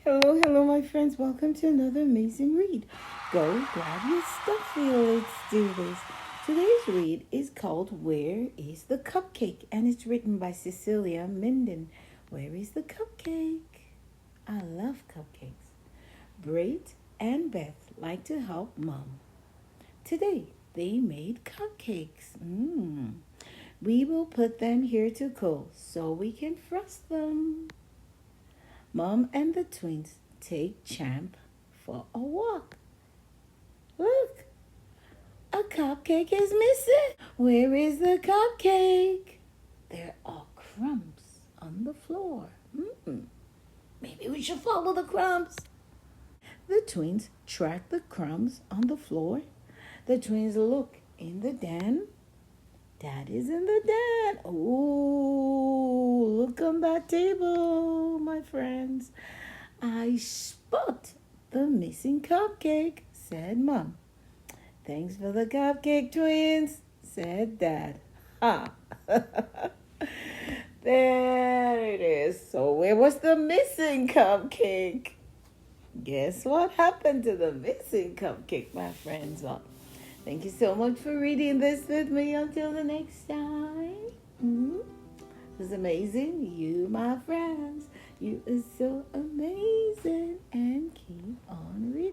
Hello, hello, my friends. Welcome to another amazing read. Go grab your stuffy. Let's do this. Today's read is called Where is the Cupcake? And it's written by Cecilia Minden. Where is the cupcake? I love cupcakes. Brait and Beth like to help Mom. Today, they made cupcakes. We will put them here to cool so we can frost them. Mom and the twins take Champ for a walk. Look, a cupcake is missing. Where is the cupcake? There are crumbs on the floor. Maybe we should follow the crumbs. The twins track the crumbs on the floor. The twins look in the den. Dad is in the den. Oh, look on that table, my friends. I spot the missing cupcake, said Mom. Thanks for the cupcake, twins, said Dad. Ha! There it is. So where was the missing cupcake? Guess what happened to the missing cupcake, my friends? Well, thank you so much for reading this with me. Until the next time. It was amazing. You, my friends. You are so amazing. And keep on reading.